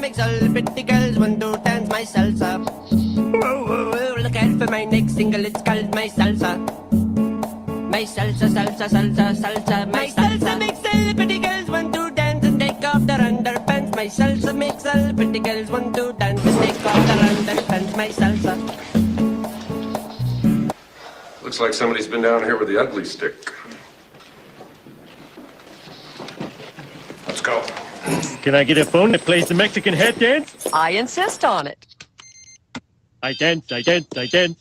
makes all the pretty girls want to dance my salsa. Whoa, whoa, whoa, look out for my next single, it's called my salsa. My salsa, salsa, salsa, salsa. My salsa makes all the pretty girls want to dance and take off their underpants. My salsa makes all the pretty girls want to dance and take off their underpants. My salsa. Looks like somebody's been down here with the ugly stick. Let's go. Can I get a phone that plays the Mexican head dance? I insist on it. I dance, I dance, I dance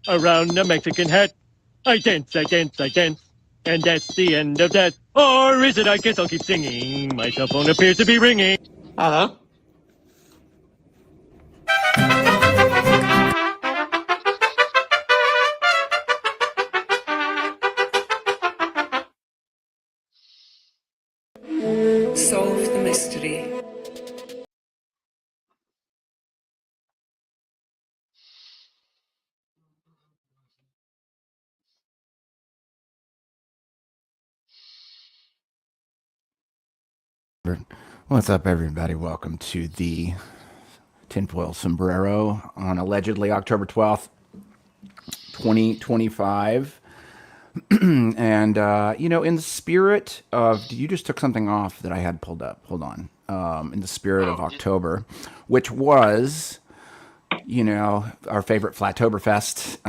around the Mexican hat. I dance, I dance, I dance, and that's the end of that. Or is it? I guess I'll keep singing. My cell phone appears to be ringing. Hello? Solve the mystery. What's up, everybody? Welcome to the Tinfoil Sombrero on allegedly October 12th, 2025. And, in the spirit of, you just took something off that I had pulled up. Hold on. In the spirit of October, which was, our favorite Flattoberfest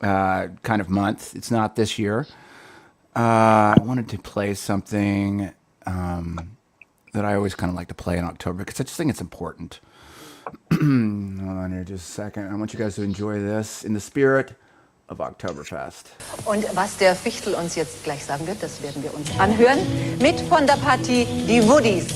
kind of month. It's not this year. I wanted to play something that I always kind of like to play in October because I just think it's important. Hold on here just a second. I want you guys to enjoy this in the spirit of Oktoberfest. Und was der Fichtel uns jetzt gleich sagen wird, das werden wir uns anhören. Mit von der Partie die Woodies.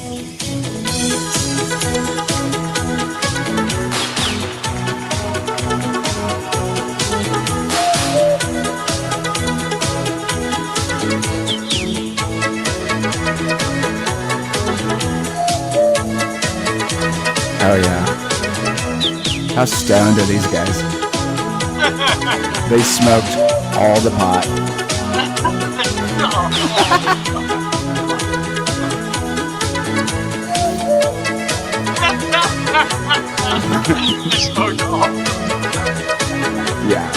Oh yeah. How stoned are these guys? They smoked all the pot. Yeah.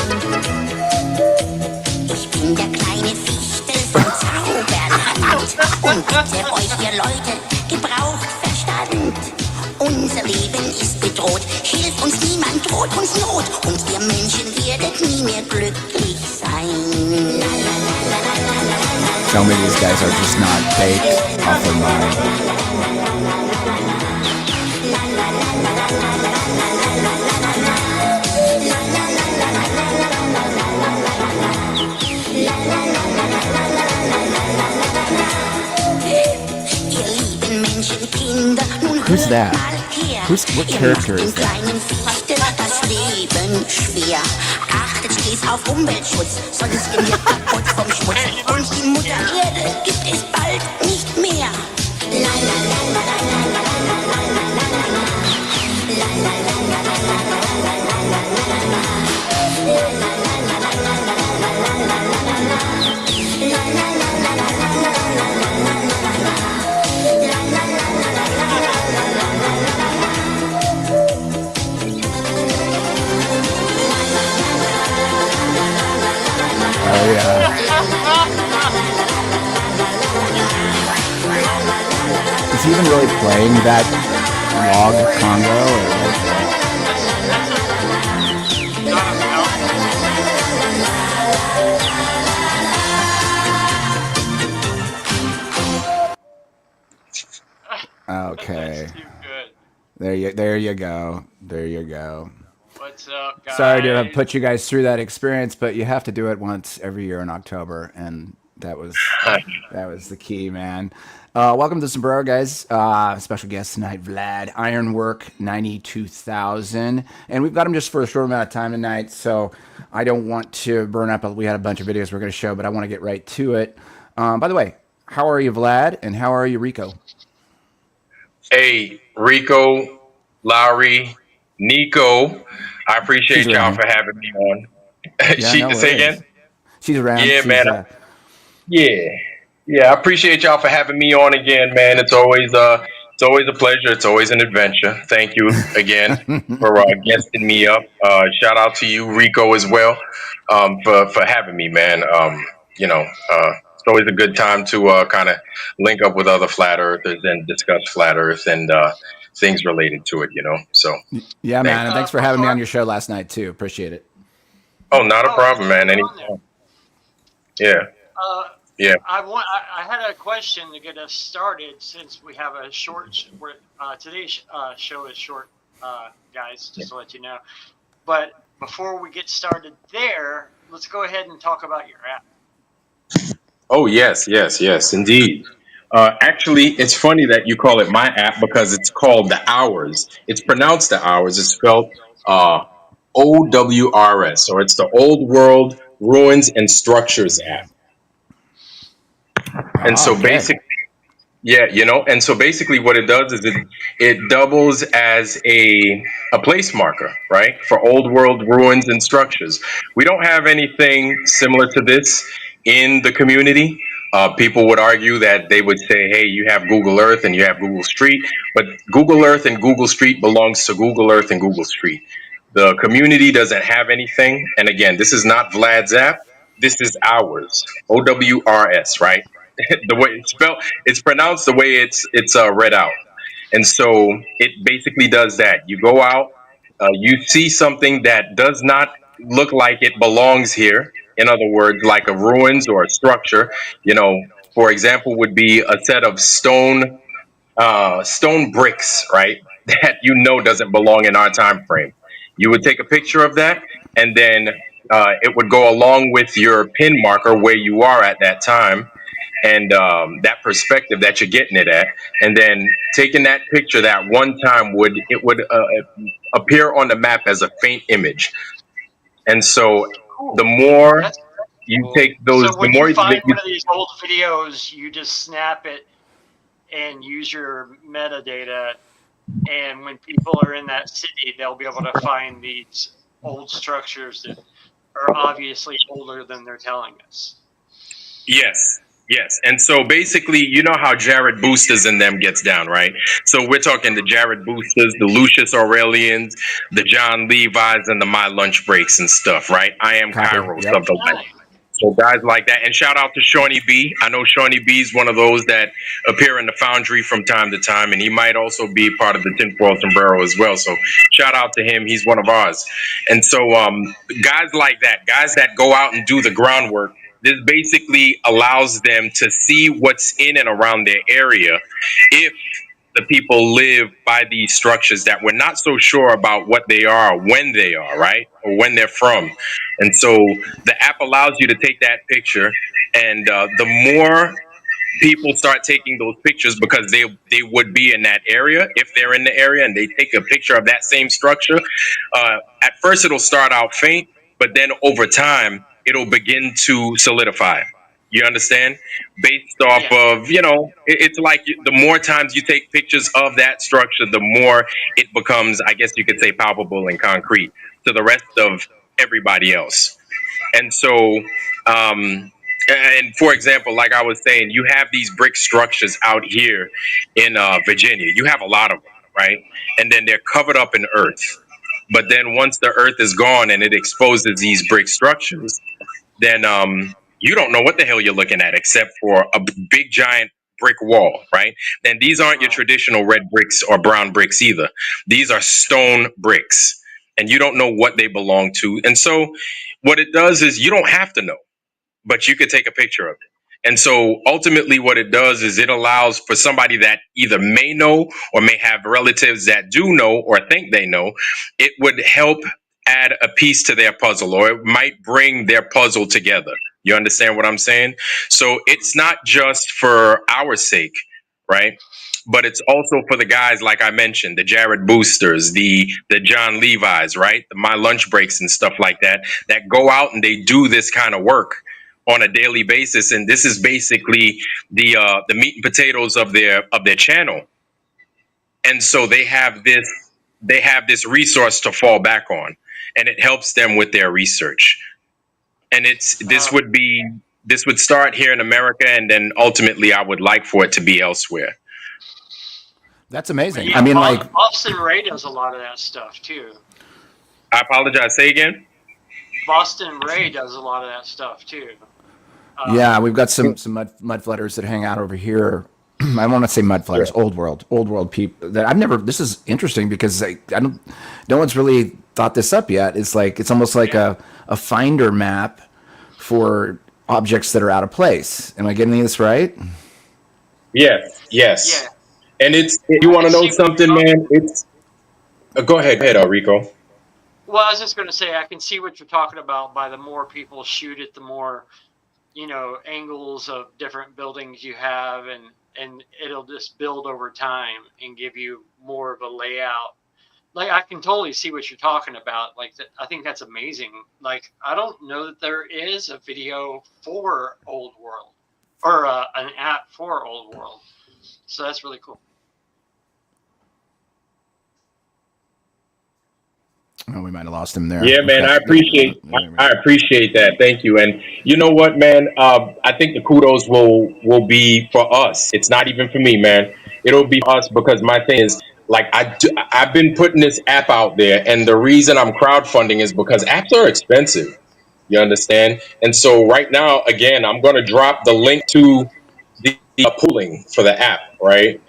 Ich bin der kleine Fichtel von Zaubernhand und bitte euch, ihr Leute, gebraucht Verstand. Unser Leben ist bedroht, hilft uns niemand, droht uns Not. Und ihr Menschen werdet nie mehr glücklich sein. Tell me these guys are just not baked off their mind. Ihr lieben Menschenkinder, nun Who's that? What character is that? Das Leben schwer. Achtet stets auf Umweltschutz, sonst gehen wir kaputt vom Schmutz. Und die Mutter Erde gibt es bald nicht mehr. La la la la la la la la la la la la la. La la la la la la la la la la la la la. La la la la la la la la la la la la la. La la la la la la la la la la la. La la la la la la la la la la. Oh yeah. Is he even really playing that log Congo? Okay. There you go. There you go. What's up, guys? Sorry to have put you guys through that experience, but you have to do it once every year in October, and that was the key, man. Welcome to Sombrero, guys. Special guest tonight, Vlad, Ironwork 92,000, and we've got him just for a short amount of time tonight, so I don't want to burn up. We had a bunch of videos we're going to show, but I want to get right to it. By the way, how are you, Vlad, and how are you, Rico? Hey, Rico, Lowry, Nico. I appreciate y'all for having me on. Yeah, Say again? She's around. Yeah, man. Yeah. I appreciate y'all for having me on again, man. It's always It's always a pleasure. It's always an adventure. Thank you again for guesting me up. Shout out to you, Rico, as well, for having me, man. It's always a good time to kind of link up with other flat earthers and discuss flat Earth and things related to it. So Yeah, man, and thanks for having me before- on your show last night too. Appreciate it. oh, not a problem, man. it's on there. Anytime. Yeah. Yeah. I had a question to get us started since we have a short. Today's show is short, guys. Just to let you know. But before we get started there, let's go ahead and talk about your app. Oh, yes, indeed. Actually, it's funny that you call it my app because it's called the Hours. It's pronounced the Hours. It's spelled OWRS, or it's the Old World Ruins and Structures app. And so okay. basically, yeah, and so basically what it does is it doubles as a place marker, right, for old world ruins and structures. We don't have anything similar to this in the community. People would argue that they would say, hey, you have Google Earth and you have Google Street, but Google Earth and Google Street belongs to Google Earth and Google Street. The community doesn't have anything. And again, this is not Vlad's app. This is ours, OWRS, right? The way it's spelled, it's pronounced the way it's read out. And so it basically does that. You go out, you see something that does not look like it belongs here. In other words, like a ruins or a structure, for example, would be a set of stone bricks, right? That doesn't belong in our time frame. You would take a picture of that, and then it would go along with your pin marker where you are at that time, and that perspective that you're getting it at, and then taking that picture that one time would appear on the map as a faint image. And so the more you take those, So when the more you find you, one of these old videos, you just snap it and use your metadata, and when people are in that city, they'll be able to find these old structures that are obviously older than they're telling us. Yes. And so basically, you know how Jared Boosters and them gets down, right? So we're talking the Jared Boosters, the Lucius Aurelians, the John Levi's, and the My Lunch Breaks and stuff, right? I Am Cairo, Yep. something like that. So guys like that. And shout out to Shawnee B. I know Shawnee B is one of those that appear in the Foundry from time to time, and he might also be part of the Tinfoil Sombrero as well. So shout out to him. He's one of ours. And so guys like that, guys that go out and do the groundwork, this basically allows them to see what's in and around their area if the people live by these structures that we're not so sure about what they are, when they are, right? Or when they're from. And so the app allows you to take that picture, and the more people start taking those pictures, because they would be in that area, if they're in the area and they take a picture of that same structure, at first it'll start out faint, but then over time, it'll begin to solidify. You understand? Based off of, it's like the more times you take pictures of that structure, the more it becomes, I guess you could say, palpable and concrete to the rest of everybody else. And so, and for example, like I was saying, you have these brick structures out here in Virginia. You have a lot of them, right? And then they're covered up in earth. But then once the earth is gone and it exposes these brick structures, then you don't know what the hell you're looking at except for a big giant brick wall, right? And these aren't your traditional red bricks or brown bricks either. These are stone bricks, and you don't know what they belong to. And so what it does is you don't have to know, but you could take a picture of it. And so ultimately what it does is it allows for somebody that either may know or may have relatives that do know or think they know, it would help add a piece to their puzzle, or it might bring their puzzle together. You understand what I'm saying? So it's not just for our sake, right? But it's also for the guys, like I mentioned, the Jared Boosters, the John Levi's, right? The My Lunch Breaks and stuff like that go out and they do this kind of work on a daily basis. And this is basically the meat and potatoes of their channel. And so they have this resource to fall back on, and it helps them with their research. And this would start here in America, and then ultimately I would like for it to be elsewhere. That's amazing. Yeah, I mean, like, Boston Ray does a lot of that stuff too. I apologize. Say again. Boston Ray does a lot of that stuff too. yeah, we've got some mud flooders that hang out over here. I want to say mud flooders, old world people that I've never. This is interesting because I don't. No one's really thought this up yet. It's like it's almost like a finder map for objects that are out of place. Am I getting this right? Yes. Yeah. And it's, you want to know something, man? It's go ahead, Rico. Well, I was just going to say, I can see what you're talking about by the more people shoot it, the more, angles of different buildings you have, and it'll just build over time and give you more of a layout. Like, I can totally see what you're talking about. Like, I think that's amazing. Like, I don't know that there is a video for Old World or an app for Old World. So that's really cool. Oh, we might have lost him there. Yeah, man, Okay. I appreciate that. Thank you. And you know what, man? I think the kudos will be for us. It's not even for me, man. It'll be us because my thing is, like, I've been putting this app out there, and the reason I'm crowdfunding is because apps are expensive. You understand? And so right now, again, I'm going to drop the link to the pooling for the app, right?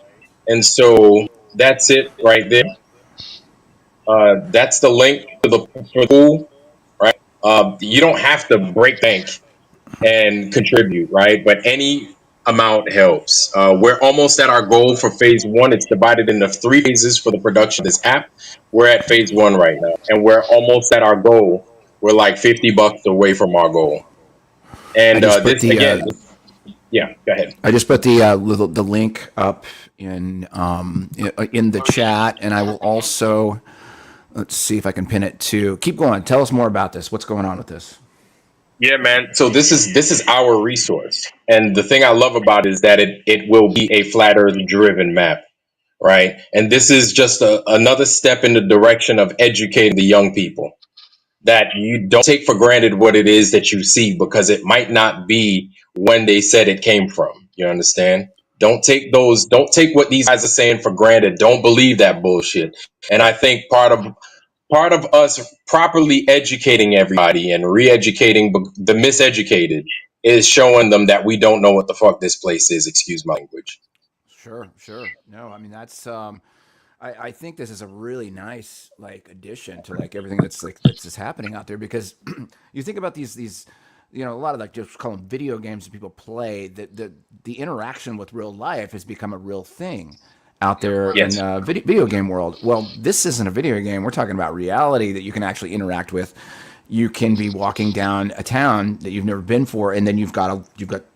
And so that's it right there. That's the link to the pool, right? You don't have to break bank and contribute, right? But any amount helps. We're almost at our goal for phase one. It's divided into 3 phases for the production of this app. We're at phase one right now, and we're almost at our goal. We're like $50 away from our goal. And this again, yeah, go ahead. I just put the link up in the chat, and I will also. Let's see if I can pin it to. Keep going. Tell us more about this. What's going on with this? Yeah, man. So this is our resource, and the thing I love about it is that it will be a flat Earth driven map, right? And this is just another step in the direction of educating the young people that you don't take for granted what it is that you see, because it might not be when they said it came from. You understand? Don't take what these guys are saying for granted. Don't believe that bullshit. And I think part of us properly educating everybody and re-educating the miseducated is showing them that we don't know what the fuck this place is. Excuse my language. Sure. No, I mean that's. I think this is a really nice addition to everything that's just happening out there, because you think about these a lot of just call them video games that people play. The interaction with real life has become a real thing out there Yes. in video game world. Well, this isn't a video game. We're talking about reality that you can actually interact with. You can be walking down a town that you've never been for, and then you've got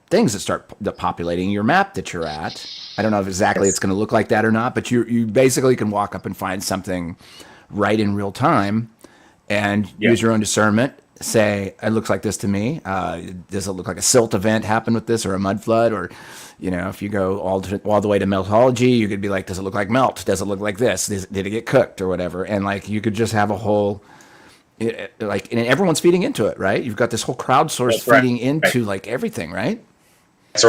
things that start populating your map that you're at. I don't know if exactly it's going to look like that or not, but you basically can walk up and find something right in real time and use your own discernment. Say, it looks like this to me. Does it look like a silt event happened with this, or a mud flood? Or, if you go all the way to meltology, you could be like, does it look like melt? Does it look like this? Did it get cooked or whatever? And you could just have a whole, and everyone's feeding into it, right? You've got this whole crowdsource feeding into everything, right? That's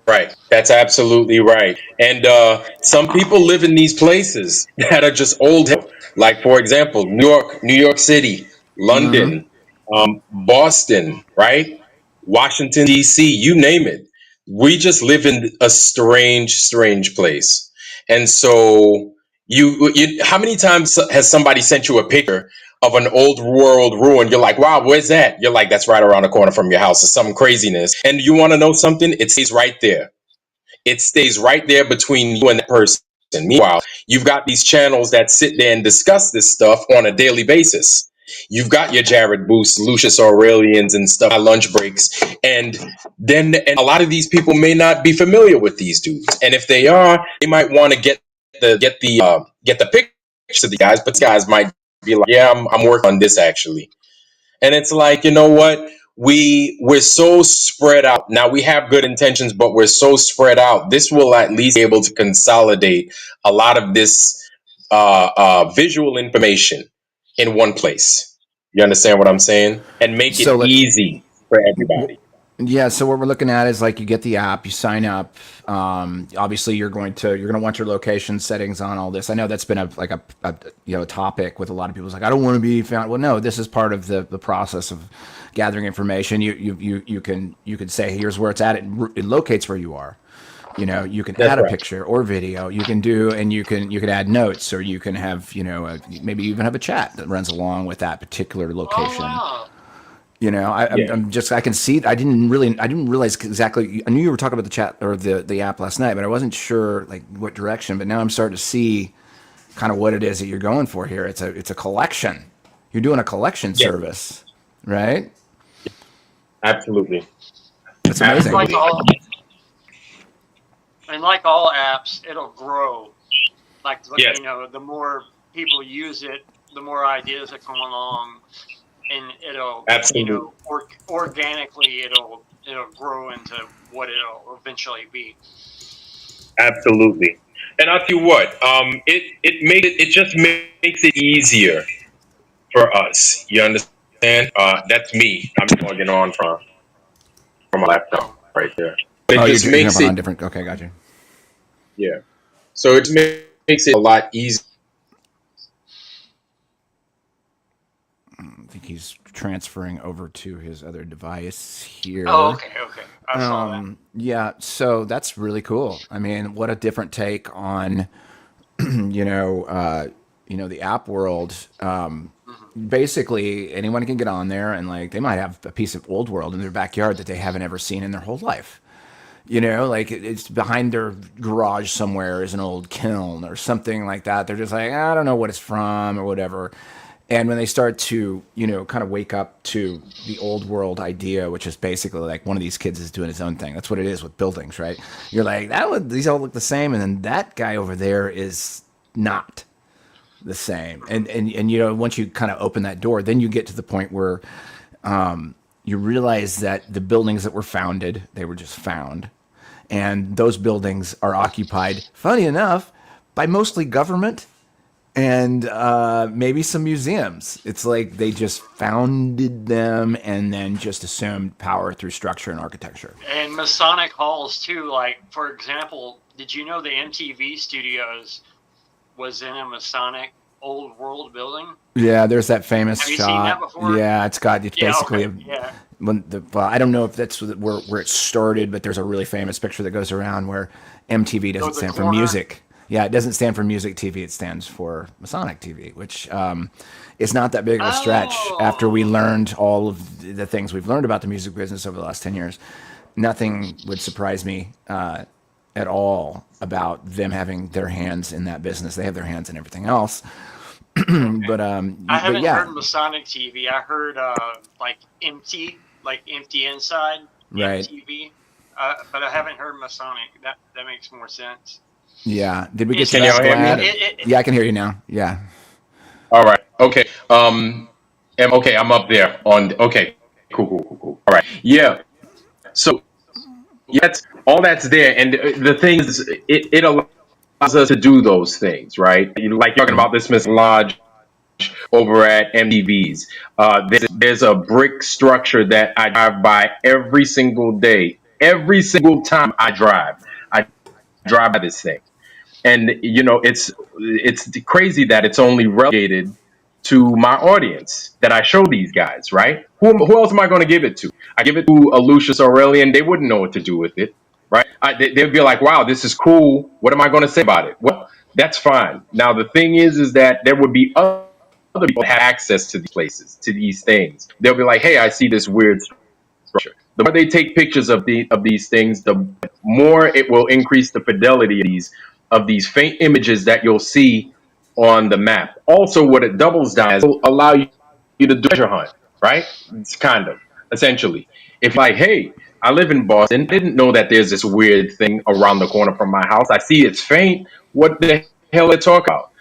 right. That's absolutely right. And some people live in these places that are just old. Like, for example, New York City, London, Boston, right? Washington, D.C., you name it. We just live in a strange place. And so you how many times has somebody sent you a picture of an old world ruin? You're like, wow, where's that? You're like, that's right around the corner from your house. It's some craziness. And you want to know something? It stays right there. It stays right there between you and that person. Meanwhile, you've got these channels that sit there and discuss this stuff on a daily basis. You've got your Jared Boost, Lucius Aurelians and stuff at lunch breaks. And a lot of these people may not be familiar with these dudes. And if they are, they might want to get the picture of the guys, but the guys might be like, yeah, I'm working on this actually. And it's like, you know what? We're so spread out. Now we have good intentions, but we're so spread out. This will at least be able to consolidate a lot of this visual information in one place. You understand what I'm saying? And make it easy for everybody. Yeah, so what we're looking at is like you get the app, you sign up. Obviously, you're going to want your location settings on all this. I know that's been a topic with a lot of people. It's like I don't want to be found. Well, no, this is part of the process of gathering information. You can say here's where it's at. It locates where you are. You can That's add a right. picture or video. You can add notes, or you can have maybe even have a chat that runs along with that particular Oh location. wow. Yeah. I can see. I didn't realize exactly. I knew you were talking about the chat or the app last night, but I wasn't sure like what direction. But now I'm starting to see kind of what it is that you're going for here. It's a collection. You're doing a collection Yeah. service, right? Absolutely. That's amazing. Like all, and like all apps, it'll grow. Like Yes. the more people use it, the more ideas that come along, and it'll Absolutely. organically it'll grow into what it'll eventually be. Absolutely. And I'll tell you what, it just makes it easier for us. You understand? That's me. I'm logging on from my laptop right there. It Oh, just you're makes jumping it, on different. Okay, gotcha. yeah. So it makes it a lot easier. I think he's transferring over to his other device here. Oh, okay. I saw that. Yeah, so that's really cool. I mean, what a different take on, the app world. Basically, anyone can get on there and like they might have a piece of old world in their backyard that they haven't ever seen in their whole life. Like it's behind their garage somewhere is an old kiln or something like that. They're just like, I don't know what it's from or whatever. And when they start to, kind of wake up to the old world idea, which is basically like one of these kids is doing his own thing. That's what it is with buildings, right? You're like, these all look the same. And then that guy over there is not the same. And once you kind of open that door, then you get to the point where you realize that the buildings that were founded, they were just found. And those buildings are occupied, funny enough, by mostly government and maybe some museums. It's like they just founded them and then just assumed power through structure and architecture. And Masonic halls too. Like for example, did you know the MTV Studios was in a Masonic old world building? Yeah, there's that famous Have you shot. seen that before? Yeah, it's basically Okay. Yeah. I don't know if that's where it started, but there's a really famous picture that goes around where MTV doesn't the stand for corner? music. Yeah, it doesn't stand for music TV. It stands for Masonic TV, which is not that big of a stretch. After we learned all of the things we've learned about the music business over the last 10 years, nothing would surprise me at all about them having their hands in that business. They have their hands in everything else. but I haven't yeah, heard Masonic TV. I heard like empty inside right. MTV, but I haven't heard Masonic. That makes more sense. Yeah. Did we get It's to Can that, y'all hear me? Vlad? Yeah, I can hear you now. Yeah. All right. Okay. Okay, I'm up there on. Okay. Cool. All right. Yeah. So yeah, that's there, and the thing is, it allows us to do those things, right? Like you're talking about this Miss Lodge over at MTV's. There's a brick structure that I drive by every single day. Every single time I drive by this thing, and it's crazy that it's only relegated to my audience that I show these guys, right? Who else am I going to give it to? I give it to Lucius Aurelian. They wouldn't know what to do with it, right? They'd be like, wow, this is cool. What am I going to say about it? Well, that's fine. Now, the thing is that there would be other people that have access to these places, to these things. They'll be like, hey, I see this weird structure. The more they take pictures of these things, the more it will increase the fidelity of these faint images that you'll see on the map. Also, what it doubles down is will allow you to do treasure hunt, right? It's kind of essentially. If like, hey, I live in Boston, didn't know that there's this weird thing around the corner from my house. I see it's faint. What the hell are they talking about?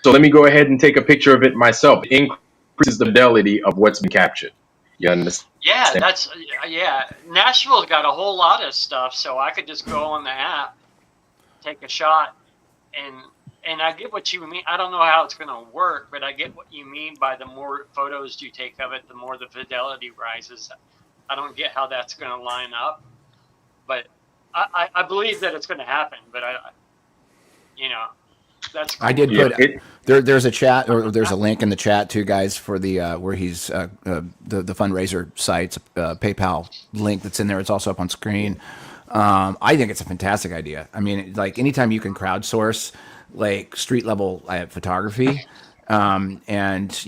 So let me go ahead and take a picture of it myself. It increases the fidelity of what's been captured. You understand? Yeah, Nashville's got a whole lot of stuff, so I could just go on the app, take a shot, and I get what you mean. I don't know how it's going to work, but I get what you mean by the more photos you take of it, the more the fidelity rises. I don't get how that's going to line up, but I believe that it's going to happen. But that's cool. I did Yeah, put there's a chat, or there's a link in the chat too, guys, for the where he's the fundraiser site's PayPal link that's in there. It's also up on screen. I think it's a fantastic idea. I mean, like anytime you can crowdsource like street level photography, and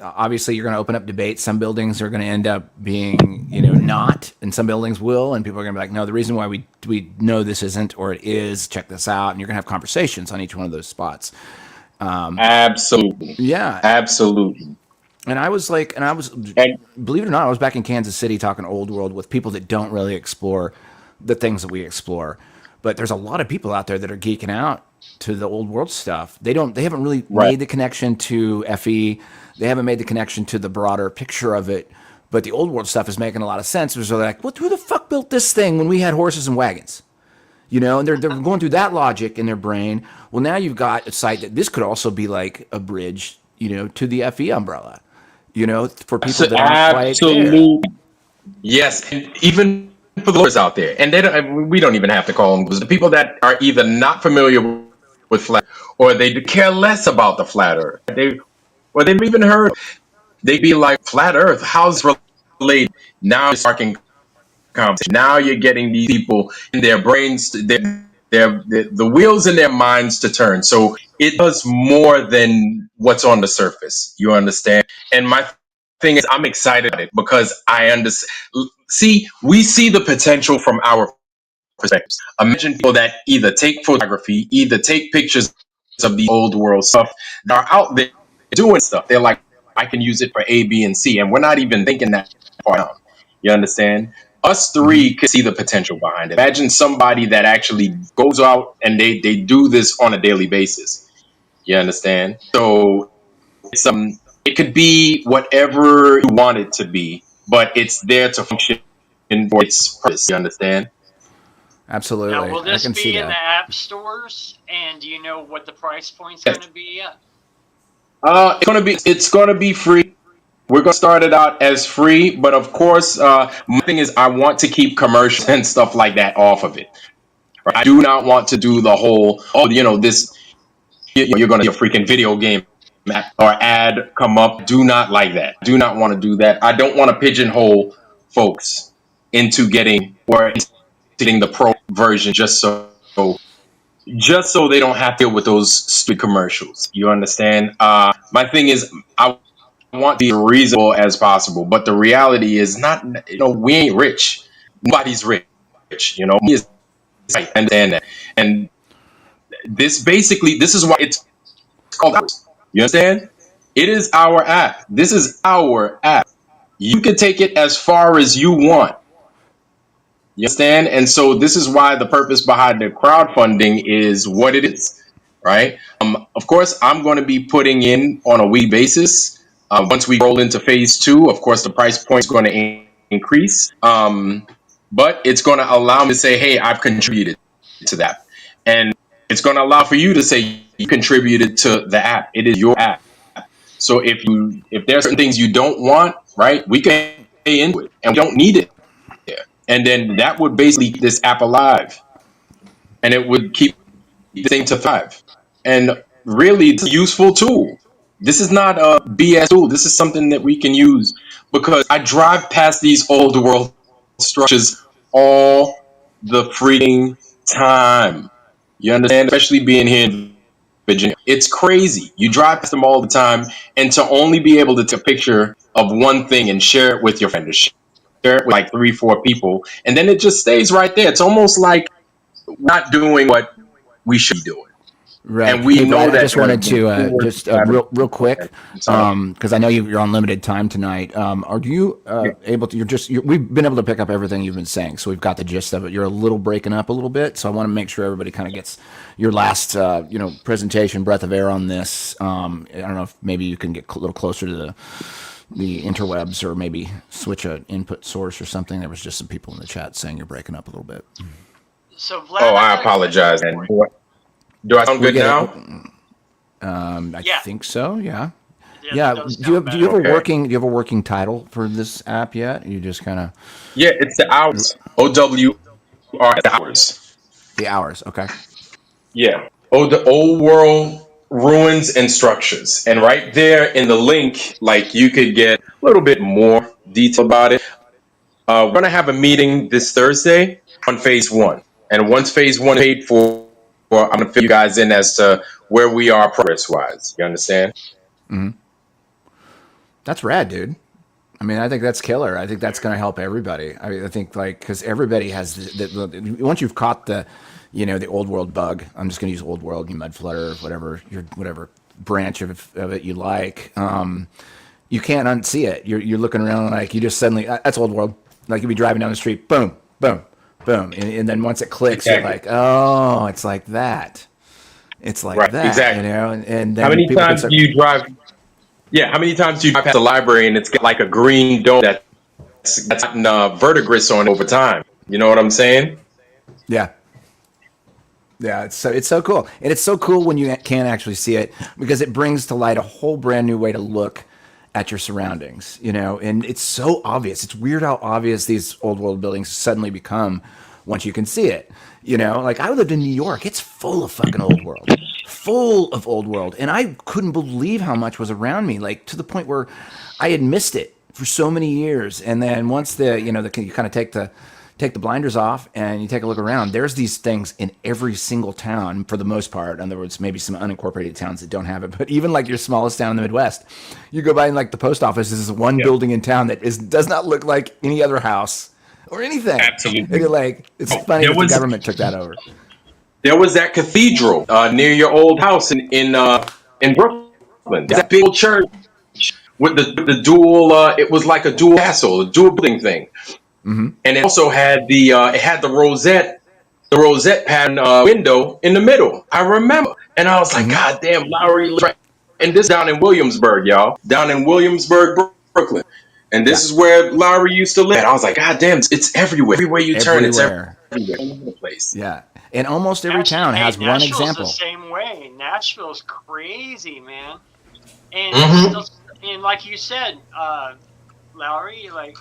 obviously you're going to open up debates. Some buildings are going to end up being not, and some buildings will, and people are going to be like, no, the reason why we know this isn't, or it is, check this out, and you're going to have conversations on each one of those spots. absolutely. Yeah. Absolutely. And I was And believe it or not, I was back in Kansas City talking old world with people that don't really explore the things that we explore. But there's a lot of people out there that are geeking out to the old world stuff. They haven't really right. made the connection to FE. They haven't made the connection to the broader picture of it. But the old world stuff is making a lot of sense. So they're like, who the fuck built this thing when we had horses and wagons? And they're going through that logic in their brain. Well, now you've got a site that this could also be like a bridge, to the FE umbrella, for people that aren't quite there. Absolutely. Yes, and even for the listeners out there, and we don't even have to call them the people that are either not familiar with flat, or they care less about the flat Earth. Or they've even heard. They'd be like, flat Earth, how's it related? Now it's sparking conversation. Now you're getting these people in their brains, the wheels in their minds to turn. So it does more than what's on the surface. You understand? And my thing is, I'm excited about it because I understand. See, we see the potential from our perspectives. Imagine people that either take photography, either take pictures of the old world stuff that are out there doing stuff. They're like, I can use it for A, B, and C. And we're not even thinking that far down. You understand? Us three can see the potential behind it. Imagine somebody that actually goes out and they do this on a daily basis. You understand? So it's it could be whatever you want it to be, but it's there to function for its purpose. You understand? Absolutely. Now, will I this can see be in that. the app stores? And do you know what the price point's going to be yet? It's gonna be free. We're gonna start it out as free, but of course, my thing is I want to keep commercials and stuff like that off of it. Right? I do not want to do the whole this you're gonna see a freaking video game or ad come up. Do not like that. Do not want to do that. I don't want to pigeonhole folks into getting the pro version just so they don't have to deal with those stupid commercials. You understand? My thing is, I want to be reasonable as possible, but the reality is not. We ain't rich. Nobody's rich. Me is right. I understand that, and this is why it's called ours. You understand? It is our app. This is our app. You can take it as far as you want. You understand? And so this is why the purpose behind the crowdfunding is what it is, right? Of course, I'm going to be putting in on a weekly basis. Once we roll into phase 2, of course, the price point is going to increase. But it's going to allow me to say, hey, I've contributed to that. And it's going to allow for you to say you contributed to the app. It is your app. So if there are certain things you don't want, right, we can pay into it and we don't need it. And then that would basically keep this app alive, and it would keep the thing to thrive. And really, it's a useful tool. This is not a BS tool. This is something that we can use because I drive past these old world structures all the freaking time. You understand? Especially being here in Virginia. It's crazy. You drive past them all the time, and to only be able to take a picture of one thing and share it with your friend, share it with like 3-4 people, and then it just stays right there. It's almost like not doing what we should be doing. Right. And we Hey, know Vlad, that I just wanted to real quick, because I know you're on limited time tonight. Are you able to? We've been able to pick up everything you've been saying, so we've got the gist of it. You're a little breaking up a little bit, so I want to make sure everybody kind of gets your last, presentation, breath of air on this. I don't know if maybe you can get a little closer to the interwebs, or maybe switch an input source or something. There was just some people in the chat saying you're breaking up a little bit. So Vlad, I apologize. And do I sound good now? I think so. Yeah. Yeah. that does Do you sound have, do you have better. a working do you have a working title for this app yet? You just kind of Yeah, it's the hours. OWR hours. the hours. Okay. Yeah. Oh, the old world ruins and structures. And right there in the link, like you could get a little bit more detail about it. We're gonna have a meeting this Thursday on phase one. And once phase one is paid for, I'm gonna fill you guys in as to where we are progress wise. You understand? That's rad, dude. I mean, I think that's killer. I think that's going to help everybody. I think like because everybody has once you've caught the, the old world bug. I'm just going to use old world, you mud flutter, whatever branch of it you like. You can't unsee it. You're looking around like you just suddenly that's old world. Like you'll be driving down the street, boom, boom, boom, and then once it clicks, Exactly. you're like, oh, it's like that. It's like Right, that, exactly. and then How many people can times start. do you drive? Yeah, how many times do you drive past the library and it's got like a green dome that's gotten verdigris on it over time? You know what I'm saying? Yeah. Yeah, it's so cool, and it's so cool when you can actually see it because it brings to light a whole brand new way to look at your surroundings, and it's so obvious. It's weird how obvious these old world buildings suddenly become once you can see it. Like I lived in New York, it's full of fucking full of old world, and I couldn't believe how much was around me, like to the point where I had missed it for so many years, and then once you kind of take the blinders off and you take a look around, there's these things in every single town for the most part. In other words, maybe some unincorporated towns that don't have it, but even like your smallest town in the Midwest, you go by and like the post office is one building in town that does not look like any other house or anything. Absolutely. It's funny that the government took that over. There was that cathedral near your old house in Brooklyn. That big old church with the dual. It was like a dual castle, a dual building thing. Mm-hmm. And it also had the rosette pattern window in the middle. I remember, and I was like, God damn, Lowry, right. And this down in Williamsburg, y'all, down in Williamsburg, Brooklyn, and this is where Lowry used to live. And I was like, God damn, it's everywhere. Everywhere you turn, it's everywhere, all over the place. Yeah, and almost every town has one Nashville's example. The same way. Nashville's crazy, man, and and like you said, Lowry, like.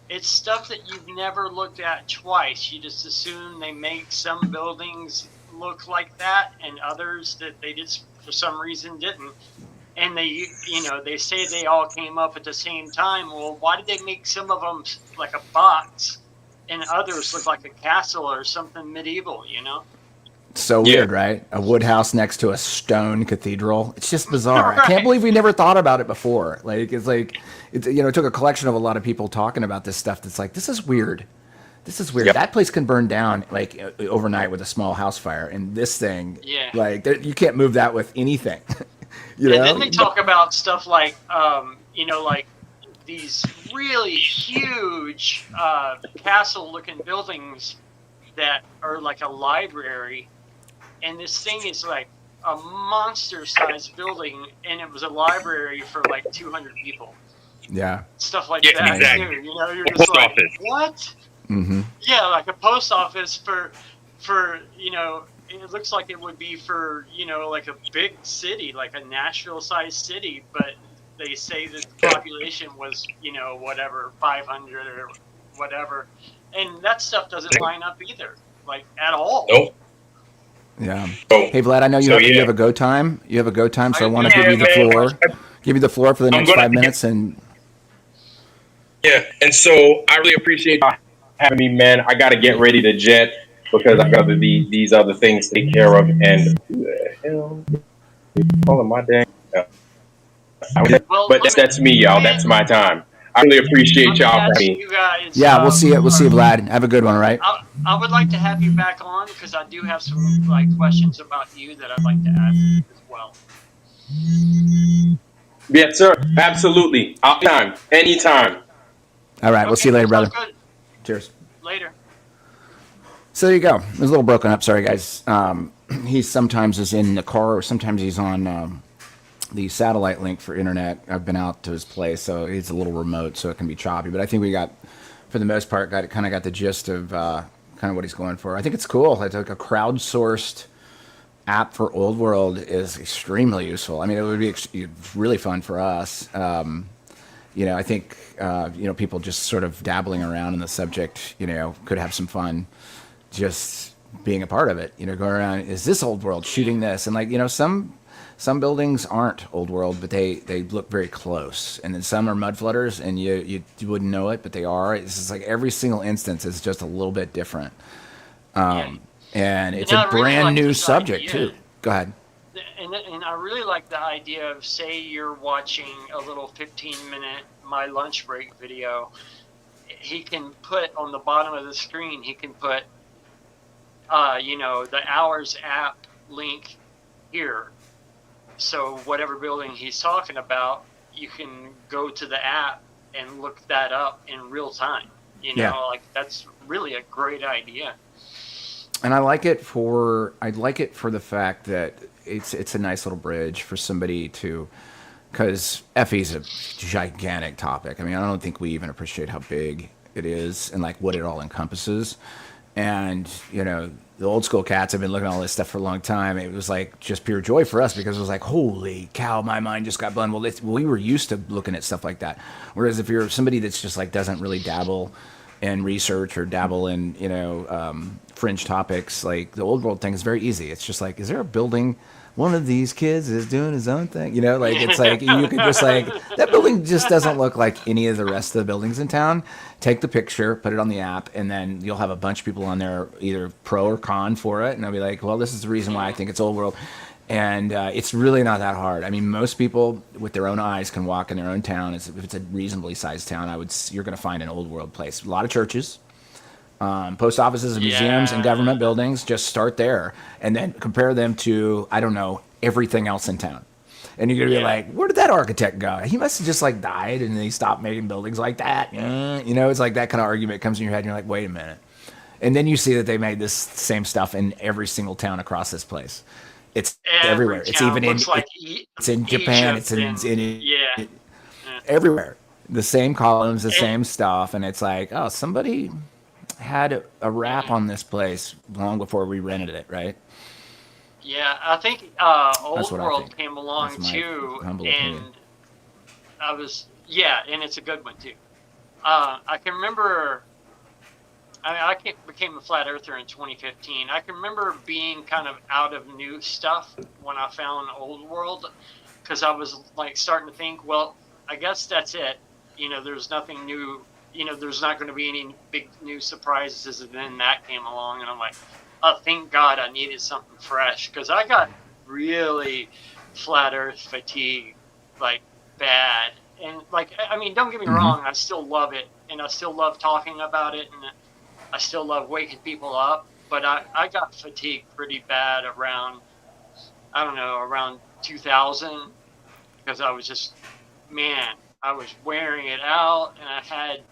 It's stuff that you've never looked at twice. You just assume they make some buildings look like that and others that they just for some reason didn't. And they say they all came up at the same time. Well, why did they make some of them like a box and others look like a castle or something medieval, So weird, right? A wood house next to a stone cathedral. It's just bizarre. Right. I can't believe we never thought about it before. It took a collection of a lot of people talking about this stuff. That's like, this is weird. This is weird. Yep. That place can burn down like overnight with a small house fire, and this thing, you can't move that with anything. And then they talk about stuff like, like these really huge castle-looking buildings that are like a library. And this thing is like a monster-sized building, and it was a library for like 200 people. Yeah. Stuff like that. Exactly. Too. You're just like, what? Mm-hmm. Yeah, like a post office for it looks like it would be for like a big city, like a Nashville-sized city, but they say that the population was 500 or whatever, and that stuff doesn't line up either, like at all. Nope. Yeah. Hey, Vlad, I know you have a go time. You have a go time, so I want to give you the floor. Give you the floor for the next 5 minutes. And so I really appreciate you having me, man. I got to get ready to jet because I got these other things to take care of. And who the hell is calling my dang? But that's me, y'all. That's my time. I really appreciate y'all for me. Yeah, we'll see you, Vlad. Have a good one, all right? I would like to have you back on because I do have some questions about you that I'd like to ask as well. Yes, sir. Absolutely. Anytime. All right, we'll see you later, brother. Good. Cheers. Later. So there you go. It was a little broken up. Sorry, guys. He sometimes is in the car, or sometimes he's on the satellite link for internet. I've been out to his place, so it's a little remote, so it can be choppy. But I think we got, for the most part, got the gist of kind of what he's going for. I think it's cool. It's like a crowdsourced app for Old World is extremely useful. I mean, it would be really fun for us. I think people just sort of dabbling around in the subject, could have some fun just being a part of it. Going around, is this Old World shooting this? And some buildings aren't Old World, but they look very close. And then some are mud flooders, and you wouldn't know it, but they are. It's just like every single instance is just a little bit different. And it's a brand new subject too. Go ahead. And I really like the idea of, say you're watching a little 15-minute my lunch break video. He can put on the bottom of the screen, he can put, the Hours app link here. So whatever building he's talking about, you can go to the app and look that up in real time. That's really a great idea. And I like it for the fact that it's a nice little bridge for somebody to, because FE is a gigantic topic. I mean, I don't think we even appreciate how big it is and like what it all encompasses. And the old school cats have been looking at all this stuff for a long time. It was like just pure joy for us because it was like, holy cow, my mind just got blown. Well, we were used to looking at stuff like that. Whereas if you're somebody that's just like doesn't really dabble in research or dabble in fringe topics, like the Old World thing is very easy. It's just like, is there a building one of these kids is doing his own thing? It's like you could just like, that building just doesn't look like any of the rest of the buildings in town. Take the picture, put it on the app, and then you'll have a bunch of people on there either pro or con for it, and they'll be like, well, this is the reason why I think it's Old World. And it's really not that hard. I mean, most people with their own eyes can walk in their own town. If it's a reasonably sized town, you're going to find an Old World place. A lot of churches, post offices and museums and government buildings. Just start there and then compare them to, I don't know, everything else in town. And you're going to be like, where did that architect go? He must have just like died and he stopped making buildings like that. It's like that kind of argument comes in your head and you're like, wait a minute. And then you see that they made this same stuff in every single town across this place. It's everywhere. It's even it's in Japan. It's in everywhere. The same columns, the same stuff. And it's like, oh, somebody had a wrap on this place long before we rented it, right? Yeah, I think Old World came along too, and and it's a good one too. I can remember, I became a flat earther in 2015. I can remember being kind of out of new stuff when I found Old World, because I was like starting to think, well, I guess that's it. There's nothing new. There's not going to be any big new surprises, and then that came along, and I'm like, oh, thank God I needed something fresh, because I got really flat earth fatigue, like bad. And like, I mean, don't get me wrong, I still love it, and I still love talking about it, and I still love waking people up, but I got fatigued pretty bad around 2000, because I was just, I was wearing it out, and I had,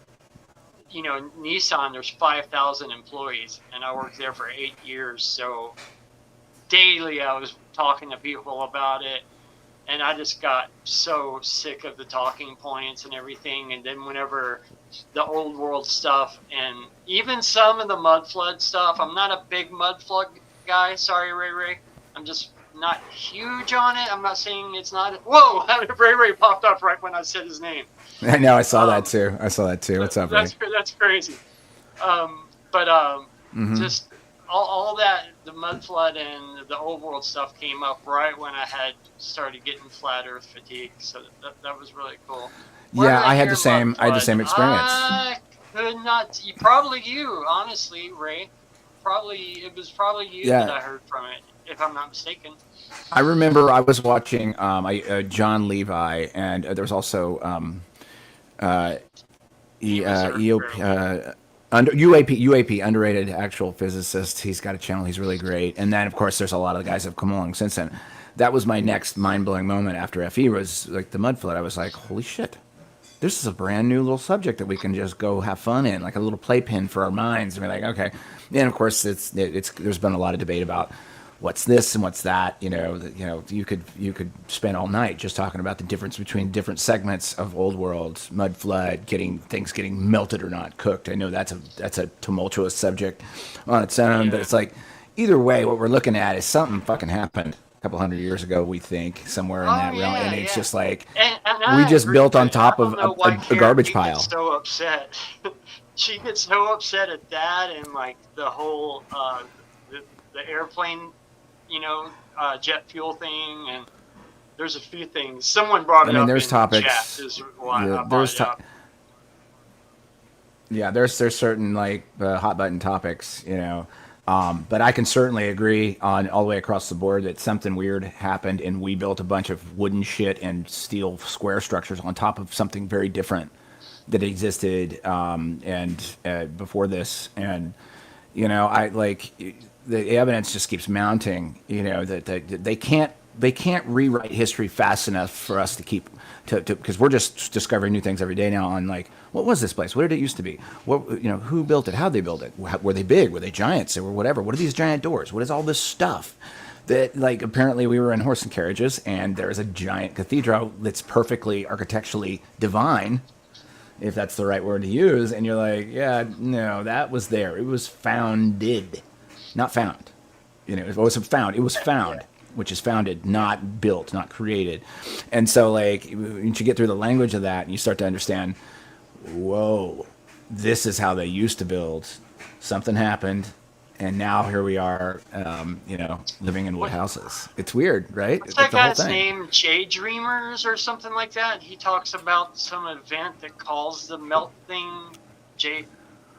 Nissan, there's 5,000 employees, and I worked there for 8 years, so daily I was talking to people about it, and I just got so sick of the talking points and everything. And then whenever the Old World stuff, and even some of the mud flood stuff, I'm not a big mud flood guy, sorry Ray, I'm just not huge on it. I'm not saying it's not. Whoa, Ray popped up right when I said his name. I know, I saw that too. What's up, Ray? That's crazy. Just all that, the mud flood and the Old World stuff came up right when I had started getting flat Earth fatigue. So that was really cool. I had the same experience. I could not. Probably you, honestly, Ray. It was probably you that I heard from it, if I'm not mistaken. I remember I was watching John Levi, and there was also UAP, underrated actual physicist. He's got a channel. He's really great. And then, of course, there's a lot of the guys that have come along since then. That was my next mind-blowing moment after FE was like the mud flood. I was like, holy shit. This is a brand new little subject that we can just go have fun in, like a little playpen for our minds. And we're like, okay. And, of course, there's been a lot of debate about what's this and what's that. You could spend all night just talking about the difference between different segments of Old World, mud flood, getting melted or not cooked. I know that's a tumultuous subject on its own, but it's like either way, what we're looking at is something fucking happened a couple hundred years ago. We think somewhere in Oh that realm, and yeah, it's yeah. just like And we I just agree, built on but I top of don't know why a Karen garbage Pete gets pile. so upset. She gets so upset at that and like the whole the airplane, jet fuel thing, and there's a few things. Someone brought I it mean, up there's in the chat. topics. Is why Yeah, I brought it up. there's certain like hot button topics, but I can certainly agree on all the way across the board that something weird happened, and we built a bunch of wooden shit and steel square structures on top of something very different that existed and before this, and I like the evidence just keeps mounting. That they can't rewrite history fast enough for us to keep to because we're just discovering new things every day now on like what was this place, what did it used to be, who built it, how they built it, were they big, were they giants, or whatever, what are these giant doors, what is all this stuff that like apparently we were in horse and carriages and there's a giant cathedral that's perfectly architecturally divine, if that's the right word to use, and you're like, yeah, no, that was there, it was founded, not found, it wasn't found, it was found, which is founded, not built, not created. And so like once you get through the language of that and you start to understand, whoa, this is how they used to build, something happened, and now here we are, living in wood houses. It's weird, right? What's It's that the whole guy's thing. name? Jay Dreamers or something like that? He talks about some event that calls the melt thing.